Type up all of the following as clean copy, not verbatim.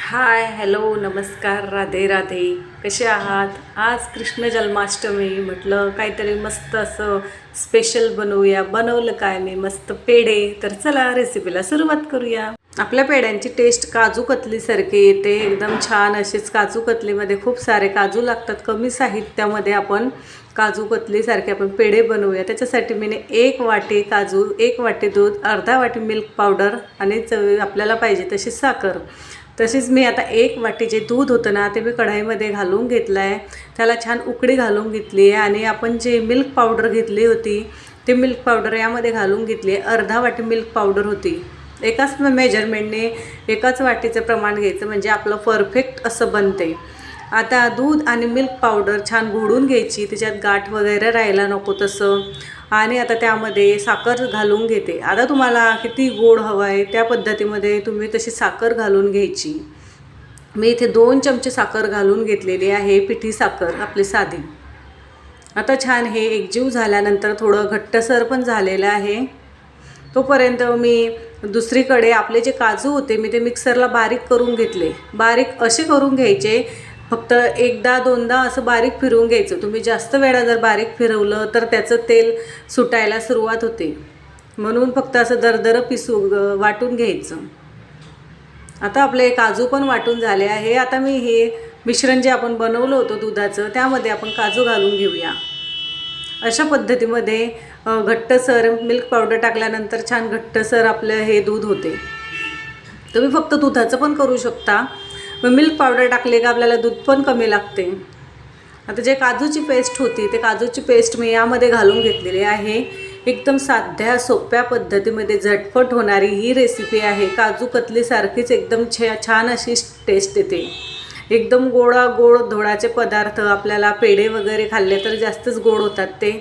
Hi hello नमस्कार राधे राधे. कसे आहात? आज कृष्ण जन्माष्टमी म्हटलं काहीतरी मस्त असं स्पेशल बनवूया. बनवलं काय मी मस्त पेढे. तर चला रेसिपीला सुरुवात करूया. आपल्या पेढ्यांची टेस्ट काजू कतलीसारखी येते. एकदम छान अशीच काजू कतलीमध्ये खूप सारे काजू लागतात. कमी साहित्यामध्ये आपण काजू कतलीसारखे आपण पेढे बनवूया. त्याच्यासाठी मी 1 वाटी काजू, 1 वाटी दूध, अर्धा वाटी मिल्क पावडर आणि आपल्याला पाहिजे तशी साखर. तशीच मी आता 1 वाटी जे दूध होतं ना ते मी कढईमध्ये घालून घेतलं आहे. त्याला छान उकळी घालून घेतली आहे आणि आपण जे मिल्क पावडर घेतली होती ते मिल्क पावडर यामध्ये घालून घेतली आहे. अर्धा वाटी मिल्क पावडर होती. एकाच मेजरमेंटने एकाच वाटीचं प्रमाण घ्यायचं म्हणजे आपलं परफेक्ट असं बनते. आता दूध आणि मिल्क पावडर छान घोळून घ्यायची, त्याच्यात गाठ वगैरे राहायला नको तसं. आणि आता त्यामध्ये साखर घालून घेते. आता तुम्हाला किती गोड हवं आहे त्या पद्धतीमध्ये तुम्ही तशी साखर घालून घ्यायची. मी इथे 2 चमचे साखर घालून घेतलेली आहे, पिठी साखर आपली साधी. आता छान हे एकजीव झाल्यानंतर थोडं घट्टसर पण झालेलं आहे. तोपर्यंत मी दुसरीकडे आपले जे काजू होते मी ते मिक्सरला बारीक करून घेतले. बारीक असे करून घ्यायचे, फक्त एकदा दोनदा असं बारीक फिरवून घ्यायचं. तुम्ही जास्त वेळा जर बारीक फिरवलं तर त्याचं तेल सुटायला सुरुवात होते, म्हणून फक्त असं दरदरं वाटून घ्यायचं. आता आपले काजू पण वाटून झाले आहे. आता मी हे मिश्रण जे आपण बनवलं होतं दुधाचं त्यामध्ये आपण काजू घालून घेऊया. अशा पद्धतीमध्ये घट्टसर मिल्क पावडर टाकल्यानंतर छान घट्टसर आपलं हे दूध होते. तुम्ही फक्त दुधाचं पण करू शकता. मग मिल्क पावडर टाकले का आपल्याला दूध पण कमी लागते. आता जे काजूची पेस्ट होती ते काजूची पेस्ट मी यामध्ये घालून घेतलेली आहे. एकदम साध्या सोप्या पद्धतीमध्ये झटपट होणारी ही रेसिपी आहे. काजू कतलीसारखीच एकदम छान अशी टेस्ट येते. एकदम गोड धोडाचे पदार्थ आपल्याला पेढे वगैरे खाल्ले तर जास्तच गोड होतात ते.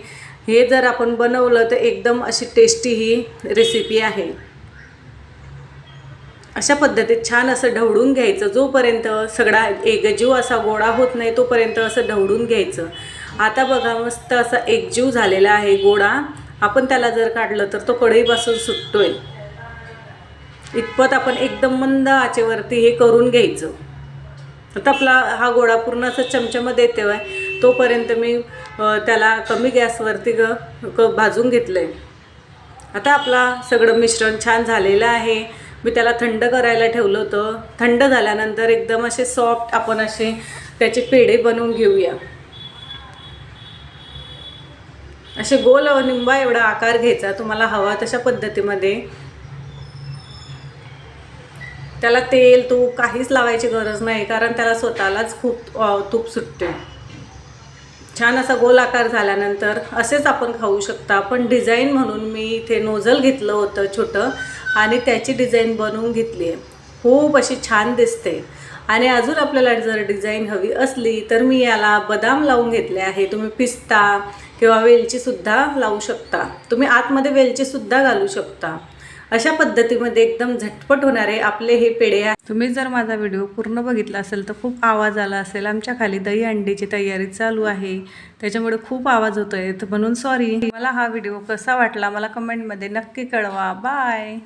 हे जर आपण बनवलं तर एकदम अशी टेस्टी ही रेसिपी आहे. अशा पद्धतीत छान असं ढवळून घ्यायचं. जोपर्यंत सगळा एकजीव असा गोळा होत नाही तोपर्यंत असं ढवळून घ्यायचं. आता बघा मस्त असा एकजीव झालेला आहे गोळा. आपण त्याला जर काढलं तर तो कढईपासून सुटतोय. इतपत आपण एकदम मंद आचेवरती हे करून घ्यायचं. आता आपला हा गोळा पूर्ण असं चमच्यामध्ये येतो आहे तोपर्यंत मी त्याला कमी गॅसवरती भाजून घेतलं आहे. आता आपला सगळं मिश्रण छान झालेलं आहे. मी त्याला थंड करायला ठेवलं होतं. थंड झाल्यानंतर एकदम असे सॉफ्ट आपण असे त्याचे पेढे बनवून घेऊया. असे गोल निंबा एवढा आकार घ्यायचा तुम्हाला हवा तशा पद्धतीमध्ये. त्याला तेल तूप काहीच लावायची गरज नाही, कारण त्याला स्वतःलाच खूप तूप सुटते. छान असा गोल आकार झाल्यानंतर असेच आपण खाऊ शकता. पण डिझाईन म्हणून मी इथे नोझल घेतलं होतं छोटं आणि त्याची डिझाईन बनवून घेतली आहे. खूप अशी छान दिसते. आणि अजून आपल्याला जर डिझाईन हवी असली तर मी याला बदाम लावून घेतले आहे. तुम्ही पिस्ता किंवा वेलचीसुद्धा लावू शकता. तुम्ही आतमध्ये वेलचीसुद्धा घालू शकता. अशा पद्धतीमध्ये एकदम झटपट होणारे आपले हे पेढे आहे. तुम्ही जर माझा व्हिडिओ पूर्ण बघितला असेल तर खूप आवाज आला असेल. आमच्या खाली दही अंडीची तयारी चालू आहे, त्याच्यामुळे खूप आवाज होतोय, तर म्हणून सॉरी. मला हा व्हिडिओ कसा वाटला मला कमेंटमध्ये नक्की कळवा. बाय.